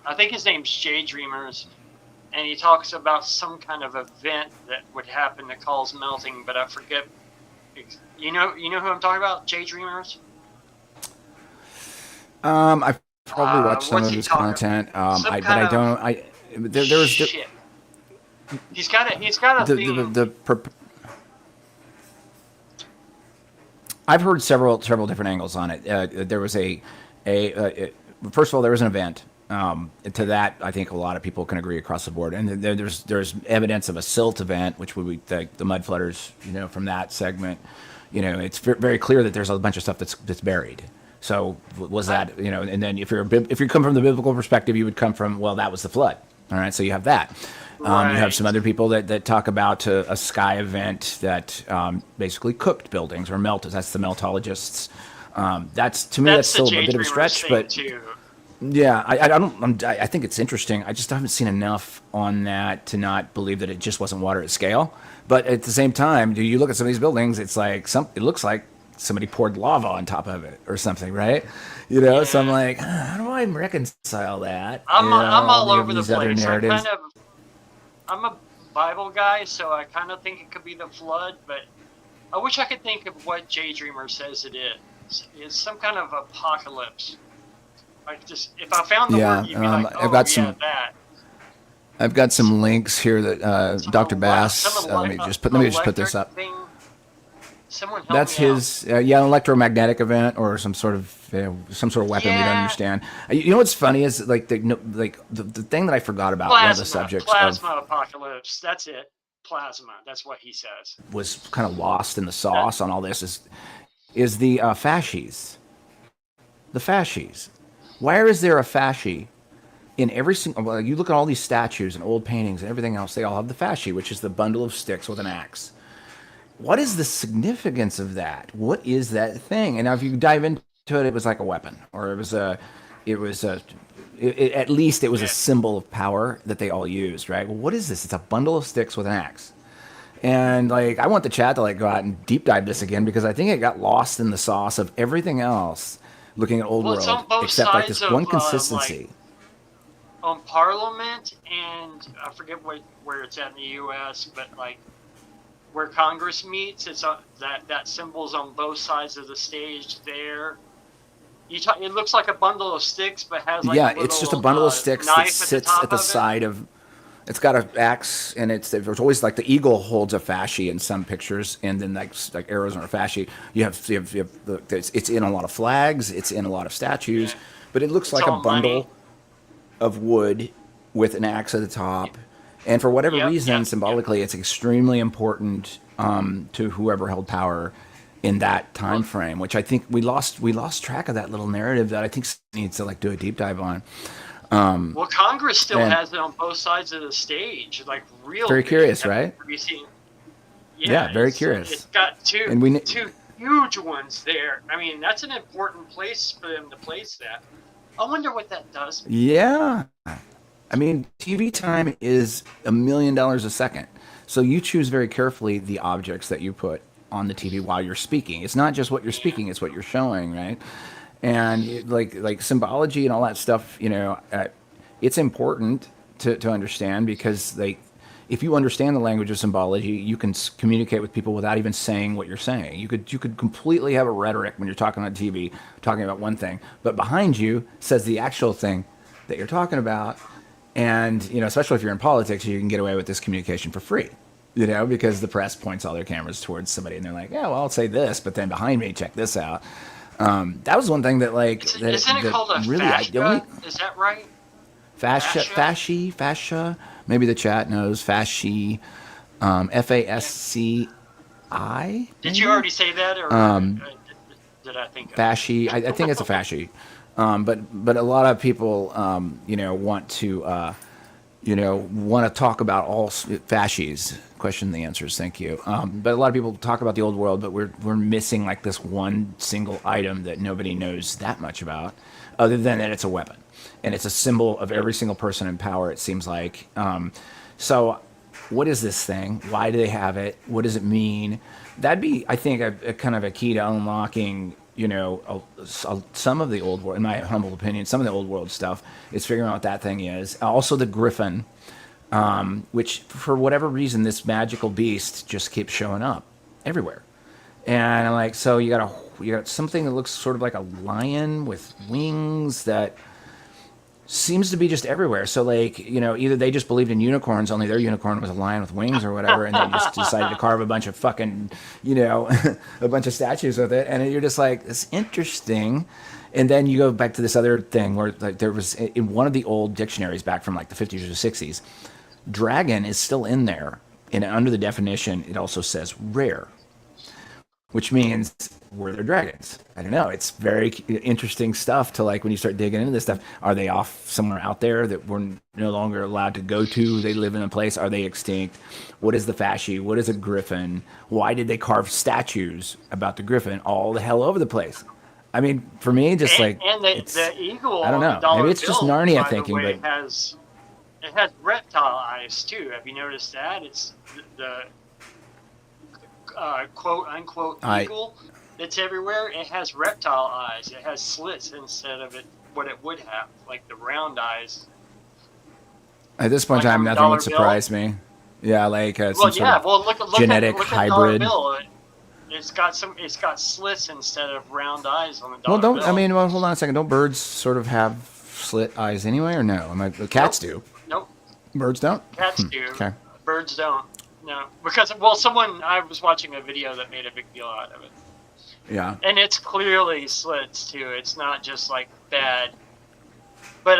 I think his name's Jay Dreamers, and he talks about some kind of event that would happen that calls melting, but I forget. You know who I'm talking about? Jay Dreamers. I've probably watched some What's of he his talking? content, Some but kind I of don't. There was shit. He's got a thing. I've heard several different angles on it. There was first of all, there was an event. To that, I think a lot of people can agree across the board. And there's evidence of a silt event, which would be the mud flooders. From that segment, it's very clear that there's a bunch of stuff that's buried. So was that, and then if you come from the biblical perspective, you would come from, well, that was the flood. All right, so you have that. You have some other people that talk about a sky event that basically cooked buildings or melted. That's the meltologists. That's to me that's still a bit of a stretch, but too. yeah, I think it's interesting. I just haven't seen enough on that to not believe that it just wasn't water at scale. But at the same time, do you look at some of these buildings? It's like it looks like somebody poured lava on top of it or something, right? Yeah. So I'm like, how do I reconcile that? I'm all over the these other place. narratives. I'm a Bible guy, so I kind of think it could be the flood, but I wish I could think of what Jay Dreamer says it is. It's some kind of apocalypse. If I found the word, you'd be like, oh, that. I've got some links here that Dr. Bass. Let me just put this up. Thing. Someone help That's me his electromagnetic event or some sort of weapon we don't understand. What's funny is like the thing that I forgot about, one of the subjects plasma apocalypse. That's it. Plasma. That's what he says. Was kind of lost in the sauce on all this is the fasces. The fasces. Why is there a fascie in every single? Well, you look at all these statues and old paintings and everything else. They all have the fascie, which is the bundle of sticks with an axe. What is the significance of that? What is that thing? And now if you dive into it, it was like a weapon, or at least it was a symbol of power that they all used, right? Well, what is this? It's a bundle of sticks with an axe. And like, I want the chat to like go out and deep dive this again, because I think it got lost in the sauce of everything else, looking at old world, except like this one consistency. On Parliament, and I forget where it's at in the U.S., but like, where Congress meets, it's that symbol's on both sides of the stage there. It looks like a bundle of sticks, but has like a little, it's just a bundle of sticks that sits at the side of. It's got an axe, and there's always like the eagle holds a fascie in some pictures, and then like arrows on a fascie. It's in a lot of flags, it's in a lot of statues, but it looks like a bundle of wood with an axe at the top. And for whatever reason, symbolically, it's extremely important to whoever held power in that time frame, which I think we lost track of that little narrative that I think needs to like do a deep dive on. Well, Congress still and has it on both sides of the stage, like real very big, curious, right? increasing. Yeah, very it's curious. got And we two huge ones there. I mean, that's an important place for them to place that. I wonder what that does. yeah. I mean, TV time is $1 million a second. So you choose very carefully the objects that you put on the TV while you're speaking. It's not just what you're speaking; it's what you're showing, right? And like symbology and all that stuff, it's important to understand because like if you understand the language of symbology, you can communicate with people without even saying what you're saying. You could completely have a rhetoric when you're talking on TV, talking about one thing, but behind you says the actual thing that you're talking about. And, especially if you're in politics, you can get away with this communication for free, because the press points all their cameras towards somebody and they're like, yeah, well, I'll say this, but then behind me, check this out. That was one thing that Isn't it called a really, fascia? Is that right? fascia, maybe the chat knows, fasci, FASCI. Did you already say that, or did I think of it? Fasci, I think it's a fasci. But a lot of people, want to talk about all fascies. Question the answers, thank you. But a lot of people talk about the old world, but we're missing like this one single item that nobody knows that much about, other than that it's a weapon and it's a symbol of every single person in power. It seems like. So, what is this thing? Why do they have it? What does it mean? That'd be, I think, a kind of a key to unlocking. Some of the old world, in my humble opinion, some of the old world stuff is figuring out what that thing is. Also, the griffin, which for whatever reason, this magical beast just keeps showing up everywhere. And I'm like, so you got something that looks sort of like a lion with wings that seems to be just everywhere. So like, either they just believed in unicorns, only their unicorn was a lion with wings or whatever, and they just decided to carve a bunch of fucking, a bunch of statues with it. And you're just like, it's interesting. And then you go back to this other thing where like there was in one of the old dictionaries back from like the 50s or 60s, dragon is still in there. And under the definition, it also says rare, which means were there dragons? I don't know. It's very interesting stuff to like when you start digging into this stuff. Are they off somewhere out there that we're no longer allowed to go to? They live in a place. Are they extinct? What is the fasci? What is a griffin? Why did they carve statues about the griffin all the hell over the place? I mean, for me, just and the eagle. I don't know. On the dollar Maybe it's just bill, Narnia by thinking, the way, but it has reptile eyes too. Have you noticed that? It's the quote unquote eagle that's everywhere. It has reptile eyes. It has slits instead of what it would have, like the round eyes. At this point in time, nothing would surprise me. Yeah, like some sort of look genetic look hybrid. At dollar bill. It's got slits instead of round eyes on the dollar bill. Hold on a second. Don't birds sort of have slit eyes anyway, or no? Cats do. Nope. Birds don't? Cats do. Okay. Birds don't. No. Because, I was watching a video that made a big deal out of it. Yeah. And it's clearly slits, too. It's not just, like, bad. But,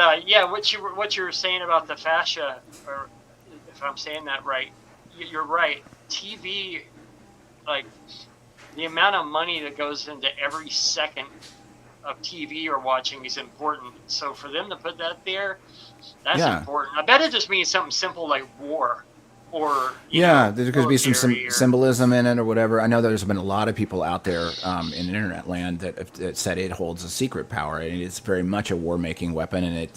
what you were saying about the fascia, or if I'm saying that right, you're right. TV, like, the amount of money that goes into every second of TV you're watching is important. So for them to put that there, that's important. I bet it just means something simple like war. Or there could be some symbolism in it or whatever. I know there's been a lot of people out there in internet land that said it holds a secret power, and it's very much a war-making weapon, and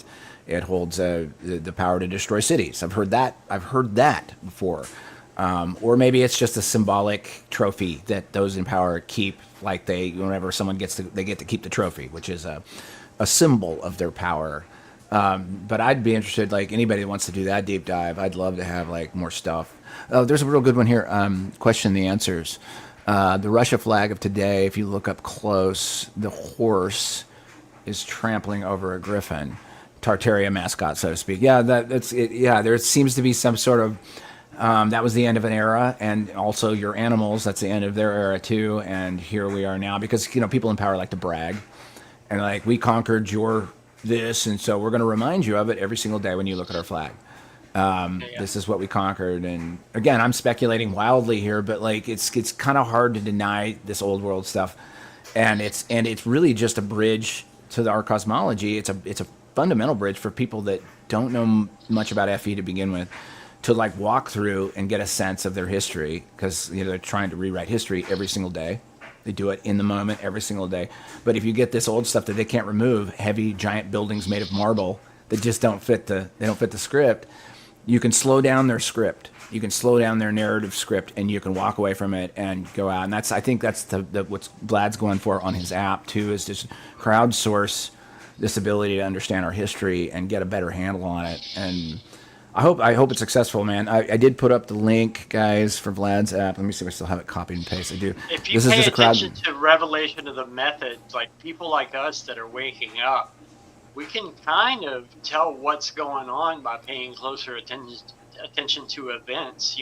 it holds the power to destroy cities. I've heard that before. Or maybe it's just a symbolic trophy that those in power keep, like whenever someone they get to keep the trophy, which is a symbol of their power. But I'd be interested, like anybody that wants to do that deep dive, I'd love to have like more stuff. Oh, there's a real good one here. Question the answers. The Russia flag of today, if you look up close, the horse is trampling over a griffin, Tartaria mascot, so to speak. Yeah, that's it. Yeah, there seems to be some sort of that was the end of an era, and also your animals, that's the end of their era too. And here we are now, because people in power like to brag, and like, we conquered your this, and so we're going to remind you of it every single day when you look at our flag. This is what we conquered. And again, I'm speculating wildly here, but like it's kind of hard to deny this old world stuff, and it's really just a bridge to our cosmology. It's a fundamental bridge for people that don't know much about FE to begin with, to like walk through and get a sense of their history, because they're trying to rewrite history every single day. They do it in the moment every single day. But if you get this old stuff that they can't remove, heavy giant buildings made of marble that just don't fit the script, you can slow down their script. You can slow down their narrative script, and you can walk away from it and go out. And I think that's the what Vlad's going for on his app too, is just crowdsource this ability to understand our history and get a better handle on it. And I hope it's successful, man. I did put up the link, guys, for Vlad's app. Let me see if I still have it copied and pasted. I do. If you pay attention to revelation of the methods, like people like us that are waking up, we can kind of tell what's going on by paying closer attention to events,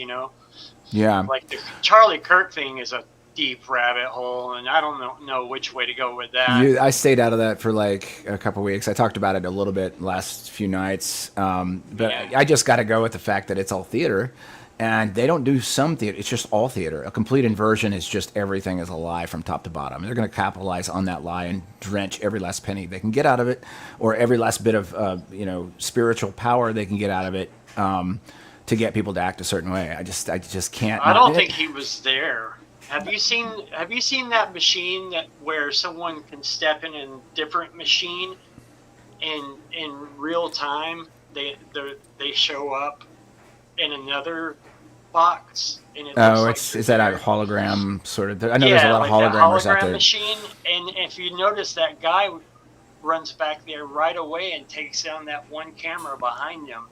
Yeah. Like the Charlie Kirk thing is a deep rabbit hole, and I don't know which way to go with that. I stayed out of that for like a couple weeks. I talked about it a little bit last few nights, but I just got to go with the fact that it's all theater, and they don't do some theater. It's just all theater. A complete inversion is just everything is a lie from top to bottom. They're going to capitalize on that lie and drench every last penny they can get out of it, or every last bit of spiritual power they can get out of it. To get people to act a certain way. I just can't. I don't think he was there. Have you seen that machine where someone can step in a different machine in real time? They show up in another box. And is that a hologram sort of? I know there's a lot of hologrammers out there. Machine, and if you notice, that guy runs back there right away and takes down that one camera behind him.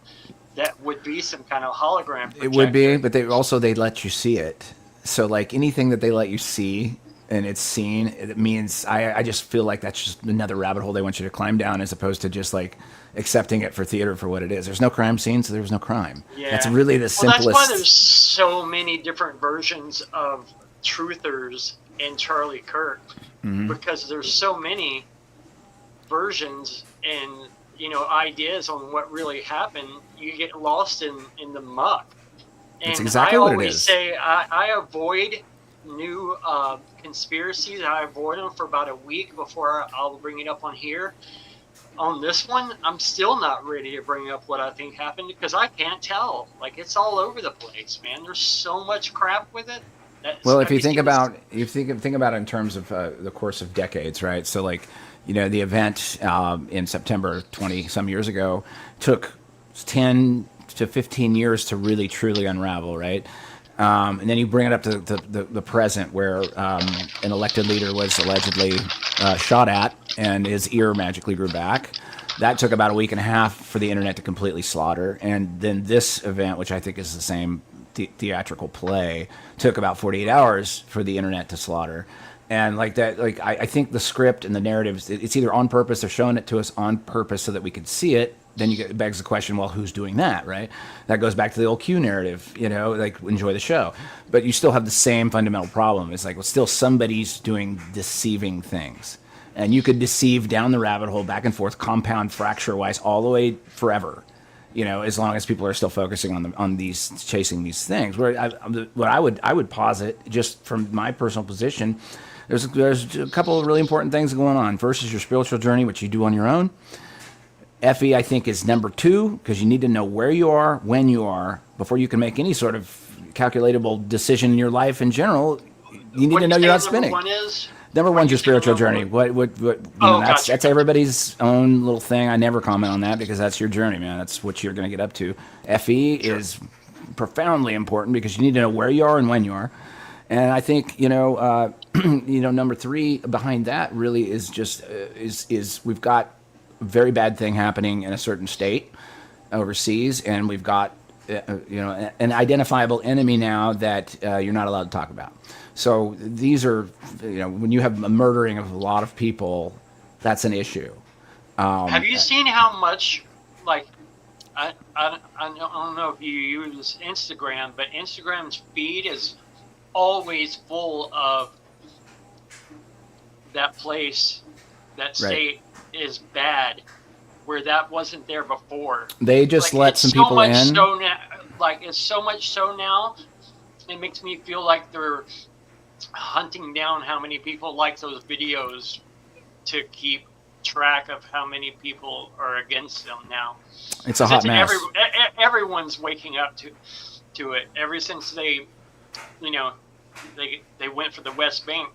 That would be some kind of hologram projector. It would be, but they let you see it. So like anything that they let you see and it's seen, it means I just feel like that's just another rabbit hole they want you to climb down, as opposed to just like accepting it for theater for what it is. There's no crime scene, so there's no crime. Yeah. That's really the simplest. That's why there's so many different versions of truthers in Charlie Kirk, because there's so many versions and ideas on what really happened. You get lost in the muck. And that's exactly what it is. I always say I avoid new conspiracies. I avoid them for about a week before I'll bring it up on here. On this one, I'm still not ready to bring up what I think happened, because I can't tell. Like, it's all over the place, man. There's so much crap with it. Well, if you think about it in terms of the course of decades, right? So like, the event in September 20 some years ago took 10 to 15 years to really truly unravel, right? And then you bring it up to the present, where an elected leader was allegedly shot at and his ear magically grew back. That took about a week and a half for the internet to completely slaughter. And then this event, which I think is the same theatrical play, took about 48 hours for the internet to slaughter. And like that, like I think the script and the narratives, it's either on purpose, they're showing it to us on purpose so that we can see it. Then it begs the question, well, who's doing that, right? That goes back to the old Q narrative, like enjoy the show. But you still have the same fundamental problem. It's like, well, still somebody's doing deceiving things. And you could deceive down the rabbit hole, back and forth, compound, fracture-wise, all the way forever. As long as people are still focusing on these, chasing these things. Where I would posit, just from my personal position, there's a couple of really important things going on. First is your spiritual journey, which you do on your own. FE, I think, is number 2, because you need to know where you are, when you are, before you can make any sort of calculatable decision in your life in general. You need to know you're not spinning. Number one's your spiritual journey. That's everybody's own little thing. I never comment on that, because that's your journey, man. That's what you're going to get up to. FE is profoundly important, because you need to know where you are and when you are. And I think number 3 behind that really is just is we've got a very bad thing happening in a certain state overseas, and we've got an identifiable enemy now that you're not allowed to talk about. So these are, when you have a murdering of a lot of people, that's an issue. Have you seen how much, like, I don't know if you use Instagram, but Instagram's feed is always full of that place, that state is bad, where that wasn't there before. They just let some people in. It's so much so now, it makes me feel like they're hunting down how many people like those videos to keep track of how many people are against them now. It's a hot mess. Everyone's waking up to it ever since they went for the West Bank.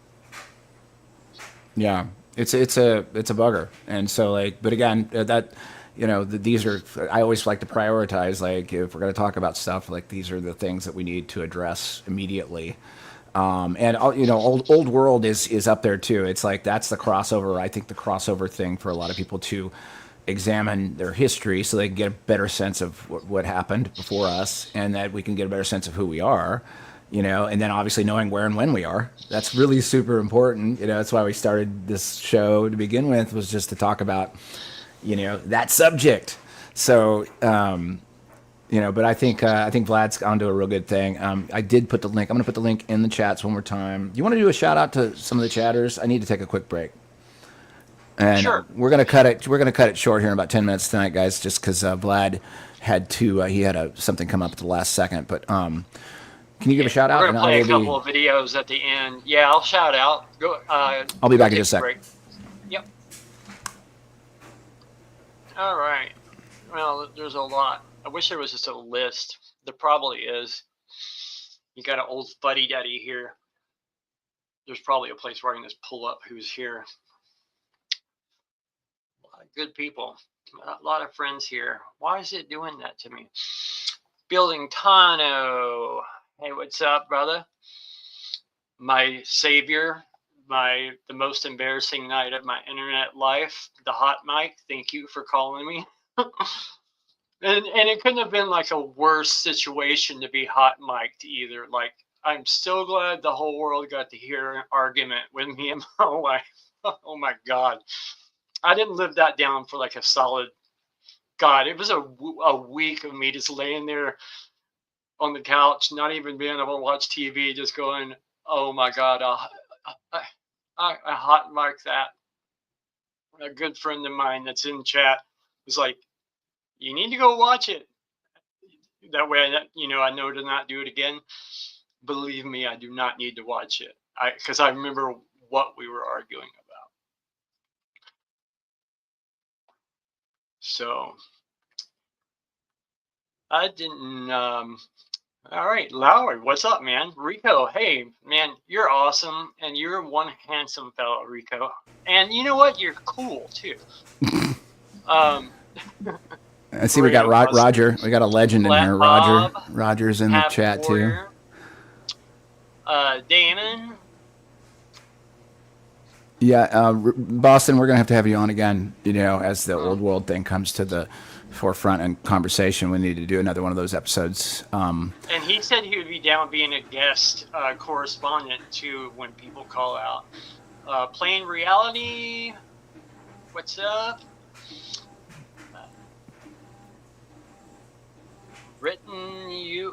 Yeah, it's a bugger, and so like, but again, that these are, I always like to prioritize, like if we're going to talk about stuff, like these are the things that we need to address immediately. And old world is up there too. It's like that's the crossover. I think the crossover thing for a lot of people to examine their history so they can get a better sense of what happened before us, and that we can get a better sense of who we are. And then obviously knowing where and when we are. That's really super important. That's why we started this show to begin with, was just to talk about, that subject. So, but I think Vlad's onto a real good thing. I did put the link. I'm going to put the link in the chats one more time. You want to do a shout out to some of the chatters? I need to take a quick break. And sure. We're going to cut it short here in about 10 minutes tonight, guys, just because Vlad had to, he had something come up at the last second. But, can you give a shout out? We're going to play a couple of videos at the end. Yeah, I'll shout out. Go. I'll be back in just a sec. Yep. All right. Well, there's a lot. I wish there was just a list. There probably is. You got an old fuddy-duddy here. There's probably a place where I can just pull up who's here. A lot of good people. A lot of friends here. Why is it doing that to me? Building Tano. Hey, what's up, brother? My savior, the most embarrassing night of my internet life, the hot mic. Thank you for calling me. and it couldn't have been like a worse situation to be hot mic'd either. Like, I'm so glad the whole world got to hear an argument with me and my wife. Oh my God. I didn't live that down for like a solid, God, it was a week of me just laying there on the couch, not even being able to watch TV, just going, oh my God, I hot mic that. A good friend of mine that's in chat was like, you need to go watch it. That way, I know to not do it again. Believe me, I do not need to watch it. Because I remember what we were arguing about. So, I didn't, all right, Lowry, what's up, man? Rico, hey, man, you're awesome, and you're one handsome fellow, Rico. And you know what? You're cool, too. I see we got Roger. We got a legend in here. Roger. Roger's in the chat, too. Damon. Yeah, Boston, we're going to have you on again, as the old world thing comes to the forefront and conversation. We need to do another one of those episodes. And he said he would be down being a guest correspondent too when people call out. Plain Reality, what's up? Written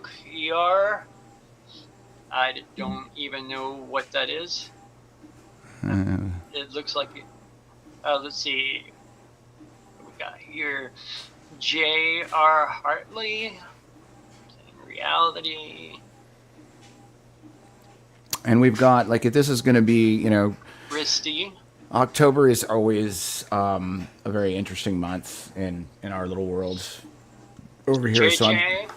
ER. I don't even know what that is. It looks like it. Let's see. What we got here. J.R. Hartley, Reality. And we've got, like, if this is going to be, Risty. October is always a very interesting month in our little world over here. JJ.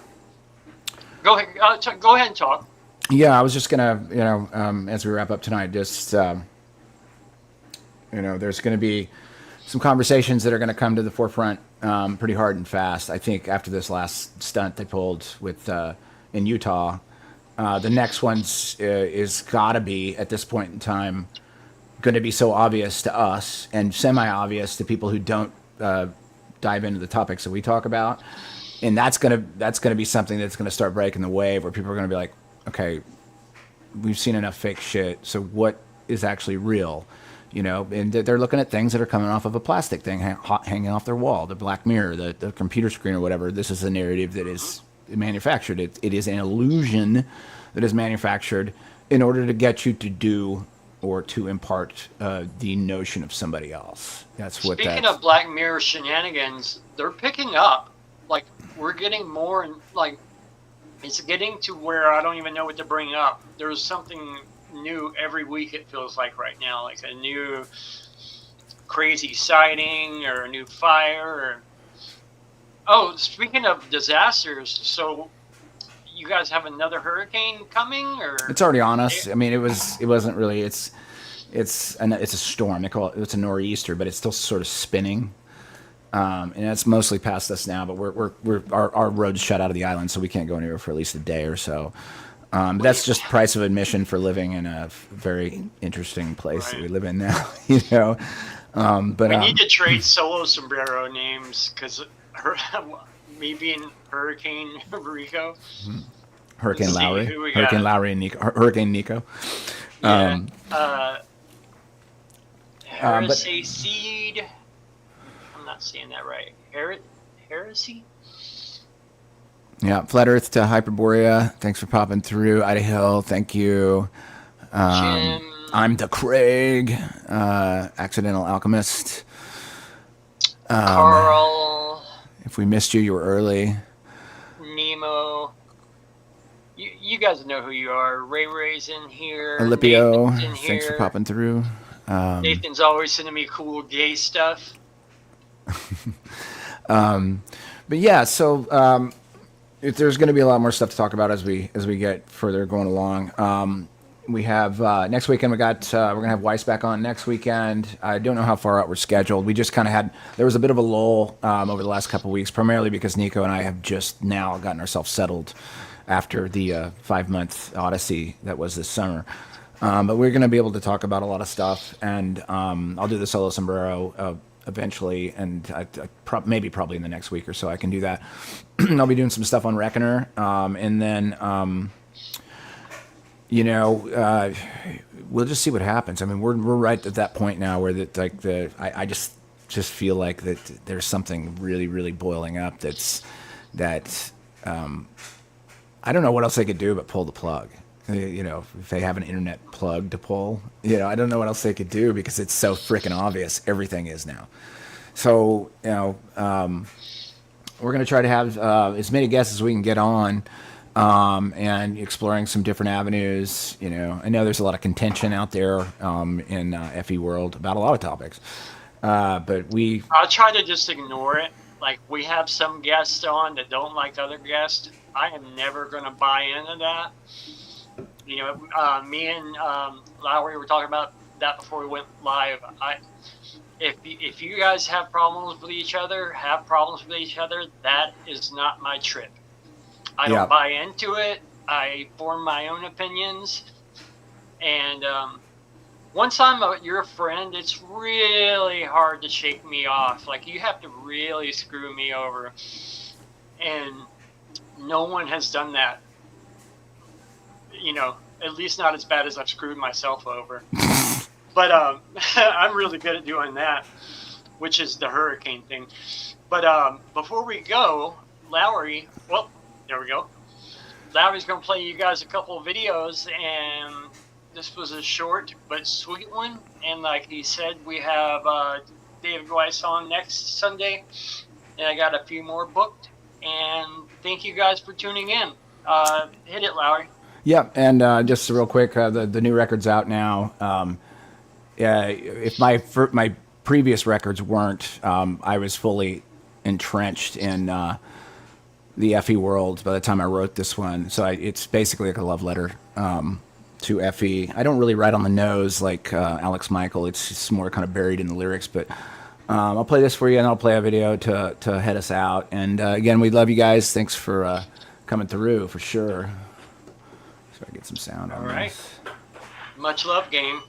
Go ahead and talk. Yeah, I was just going to, as we wrap up tonight, just, there's going to be some conversations that are going to come to the forefront pretty hard and fast. I think after this last stunt they pulled with in Utah, the next one's is got to be, at this point in time, going to be so obvious to us and semi-obvious to people who don't dive into the topics that we talk about. And that's gonna be something that's going to start breaking the wave, where people are going to be like, okay, we've seen enough fake shit, so what is actually real? And they're looking at things that are coming off of a plastic thing hanging off their wall, the Black Mirror, the computer screen or whatever. This is a narrative that is manufactured. It is an illusion that is manufactured in order to get you to do or to impart the notion of somebody else. That's what. Speaking of Black Mirror shenanigans, they're picking up. Like, we're getting more, and like, it's getting to where I don't even know what to bring up. There's something new every week, it feels like right now, like a new crazy sighting or a new fire. Or... Oh, speaking of disasters, so you guys have another hurricane coming, or It's already on us. I mean, it wasn't really. It's a storm. They call it. It's a nor'easter, but it's still sort of spinning. And it's mostly past us now, but our road's shut out of the island, so we can't go anywhere for at least a day or so. But that's just price of admission for living in a very interesting place that we live in now, you know. But we need to trade solo sombrero names because me being Hurricane Rico, Hurricane Lowry, Hurricane Lowry, and Nico, Hurricane Nico. Heresy Seed. I'm not saying that right. Heresy. Yeah, Flat Earth to Hyperborea. Thanks for popping through. Ida Hill, thank you. Jim. I'm the Craig, Accidental Alchemist. Carl. If we missed you, you were early. Nemo. You guys know who you are. Ray's in here. Olipio, Nathan's in thanks for here. popping through. Nathan's always sending me cool gay stuff. But yeah, so there's going to be a lot more stuff to talk about as we get further going along. We have next weekend. We're gonna have Weiss back on next weekend. I don't know how far out we're scheduled. We just kind of there was a bit of a lull over the last couple of weeks, primarily because Nico and I have just now gotten ourselves settled after the 5-month odyssey that was this summer. But we're going to be able to talk about a lot of stuff, and I'll do the solo sombrero eventually, and probably in the next week or so I can do that. I'll be doing some stuff on Reckoner, and then we'll just see what happens. I mean, we're right at that point now where I just feel like that there's something really, really boiling up. I don't know what else they could do but pull the plug. If they have an internet plug to pull, I don't know what else they could do because it's so freaking obvious. Everything is now. So, we're going to try to have as many guests as we can get on, and exploring some different avenues. I know there's a lot of contention out there in FE world about a lot of topics, but I'll try to just ignore it. Like, we have some guests on that don't like other guests. I am never going to buy into that. Me and Lowry were talking about that before we went live. If you guys have problems with each other, that is not my trip. I don't buy into it. I form my own opinions. And once I'm your friend, it's really hard to shake me off. Like, you have to really screw me over. And no one has done that. At least not as bad as I've screwed myself over. But I'm really good at doing that, which is the hurricane thing. But before we go, Lowry, there we go. Lowry's going to play you guys a couple of videos, and this was a short but sweet one. And like he said, we have David Weiss on next Sunday, and I got a few more booked. And thank you guys for tuning in. Hit it, Lowry. Yeah, and just real quick, the new record's out now. If my previous records weren't, I was fully entrenched in the FE world by the time I wrote this one. So it's basically like a love letter to FE. I don't really write on the nose like Alex Michael. It's just more kind of buried in the lyrics. But I'll play this for you, and I'll play a video to head us out. And again, we love you guys. Thanks for coming through, for sure. So I get some sound on All right. this. Much love, game.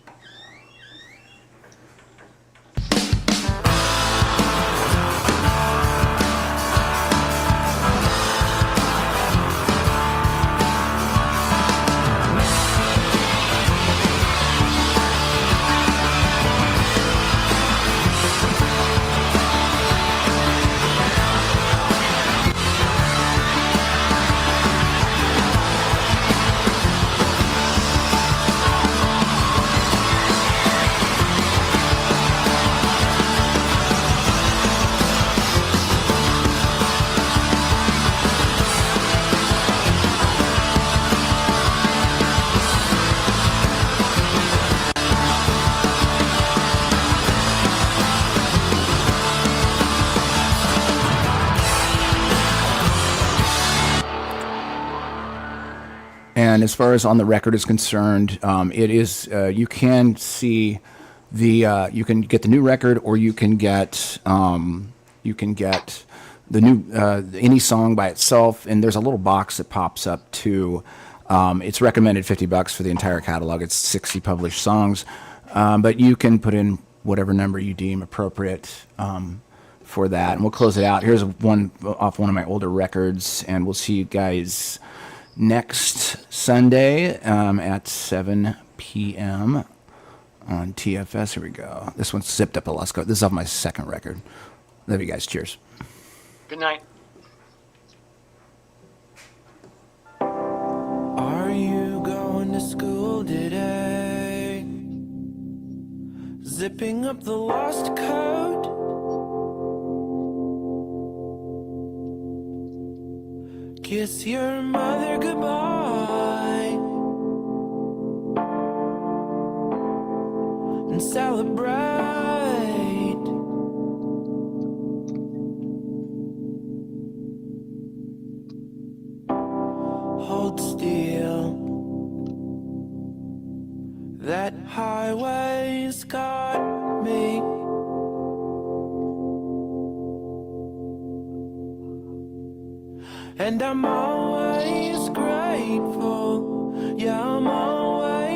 And as far as on the record is concerned, it is you can see the you can get the new record, or you can get the new any song by itself. And there's a little box that pops up too. It's recommended $50 for the entire catalog. It's 60 published songs, but you can put in whatever number you deem appropriate for that. And we'll close it out. Here's one off one of my older records, and we'll see you guys next Sunday at 7 p.m. on TFS. Here we go. This one's Zipped Up Alaska. This is off my second record. Love you guys. Cheers. Good night. Are you going to school today? Zipping up the lost code? Kiss your mother goodbye and celebrate. Hold still. That highway's got me. And I'm always grateful. Yeah, I'm always